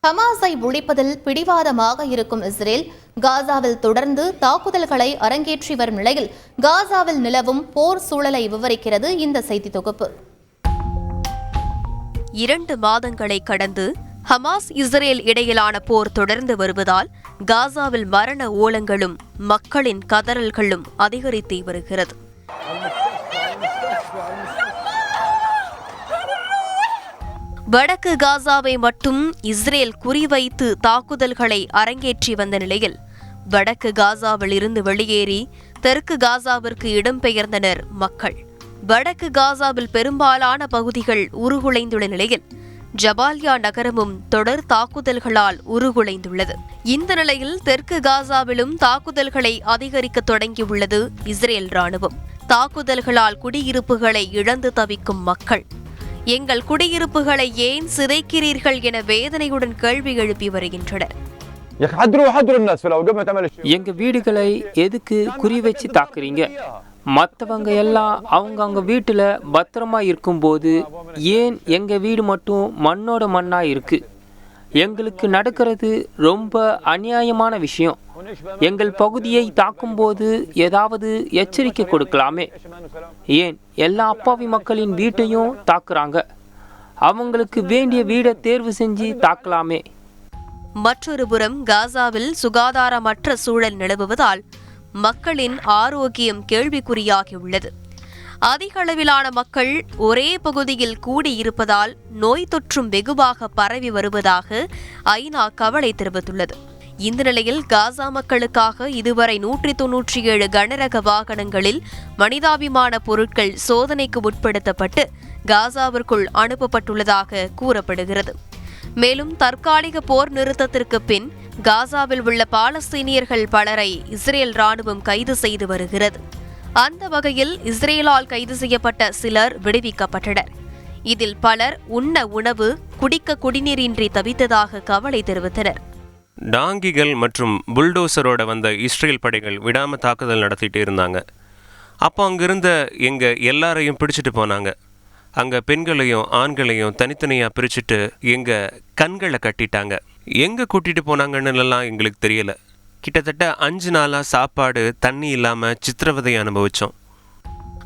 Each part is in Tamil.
ஹமாஸை ஒழிப்பதில் பிடிவாதமாக இருக்கும் இஸ்ரேல் காசாவில் தொடர்ந்து தாக்குதல்களை அரங்கேற்றி வரும் நிலையில் காசாவில் நிலவும் போர் சூழலை விவரிக்கிறது இந்த செய்தி தொகுப்பு. 2 மாதங்களை கடந்து ஹமாஸ் இஸ்ரேல் இடையிலான போர் தொடர்ந்து வருவதால் காசாவில் மரண ஓலங்களும் மக்களின் கதறல்களும் அதிகரித்து வருகிறது. வடக்கு காசாவை மட்டும் இஸ்ரேல் குறிவைத்து தாக்குதல்களை அரங்கேற்றி வந்த நிலையில் வடக்கு காசாவில் இருந்து வெளியேறி தெற்கு காசாவிற்கு இடம்பெயர்ந்தனர் மக்கள். வடக்கு காசாவில் பெரும்பாலான பகுதிகள் உருகுலைந்துள்ள நிலையில் ஜபாலியா நகரமும் தொடர் தாக்குதல்களால் உருகுலைந்துள்ளது. இந்த நிலையில் தெற்கு காசாவிலும் தாக்குதல்களை அதிகரிக்க தொடங்கியுள்ளது இஸ்ரேல் ராணுவம். தாக்குதல்களால் குடியிருப்புகளை இழந்து தவிக்கும் மக்கள் எங்கள் குடியிருப்புகளை ஏன் சிதைக்கிறீர்கள் என வேதனையுடன் கேள்வி எழுப்பி வருகின்றனர். எங்க வீடுகளை எதுக்கு குறி வச்சு தாக்குறீங்க? மற்றவங்க எல்லாம் அவங்க வீட்டுல பத்திரமா இருக்கும்போது ஏன் எங்க வீடு மட்டும் மண்ணோட மண்ணா இருக்கு? எங்களுக்கு நடக்கிறது ரொம்ப அநியாயமான விஷயம். எங்கள் பகுதியை தாக்கும்போது ஏதாவது எச்சரிக்கை கொடுக்கலாமே. ஏன் எல்லா அப்பாவி மக்களின் வீட்டையும் தாக்குறாங்க? அவங்களுக்கு வேண்டிய வீடை தேர்வு செஞ்சு தாக்கலாமே. மற்றொரு புறம் காசாவில் சுகாதாரமற்ற சூழல் நிலவுவதால் மக்களின் ஆரோக்கியம் கேள்விக்குறியாகியுள்ளது. அதிக அளவிலான மக்கள் ஒரே பகுதியில் கூடியிருப்பதால் நோய் தொற்றும் வெகுவாக பரவி வருவதாக ஐநா கவலை தெரிவித்துள்ளது. இந்த நிலையில் காசா மக்களுக்காக இதுவரை 197 கனரக வாகனங்களில் மனிதாபிமான பொருட்கள் சோதனைக்கு உட்படுத்தப்பட்டு காசாவிற்குள் அனுப்பப்பட்டுள்ளதாக கூறப்படுகிறது. மேலும் தற்காலிக போர் நிறுத்தத்திற்கு பின் காசாவில் உள்ள பாலஸ்தீனியர்கள் பலரை இஸ்ரேல் ராணுவம் கைது செய்து வருகிறது. அந்த வகையில் இஸ்ரேலால் கைது செய்யப்பட்ட சிலர் விடுவிக்கப்பட்டனர். இதில் பலர் உண்ண உணவு, குடிக்க குடிநீரின்றி தவித்ததாக கவலை தெரிவித்தனர். டாங்கிகள் மற்றும் புல்டோசரோட வந்த இஸ்ரேல் படைகள் விடாம தாக்குதல் நடத்திட்டு இருந்தாங்க. அப்போ அங்கிருந்த எங்க எல்லாரையும் பிடிச்சிட்டு போனாங்க. அங்க பெண்களையும் ஆண்களையும் தனித்தனியாக பிரிச்சுட்டு எங்க கண்களை கட்டிட்டாங்க. எங்க கூட்டிட்டு போனாங்கன்னு எல்லாம் எங்களுக்கு தெரியல. கிட்டத்தட்ட 5 நாளா சாப்பாடு தண்ணி இல்லாம சித்திரவதை அனுபவிச்சோம்.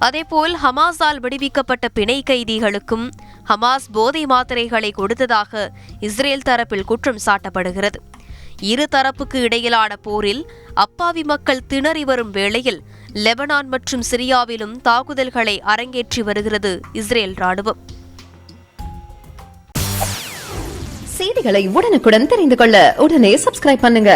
அதேபோல் ஹமாஸால் விடுவிக்கப்பட்ட பிணை கைதிகளுக்கும் ஹமாஸ் போதை மாத்திரைகளை கொடுத்ததாக இஸ்ரேல் தரப்பில் குற்றம் சாட்டப்படுகிறது. இரு தரப்புக்கு இடையிலான போரில் அப்பாவி மக்கள் திணறி வரும் வேளையில் லெபனான் மற்றும் சிரியாவிலும் தாக்குதல்களை அரங்கேற்றி வருகிறது இஸ்ரேல் ராணுவம். செய்திகளை உடனுக்குடன் தெரிந்து கொள்ள உடனே சப்ஸ்கிரைப் பண்ணுங்க.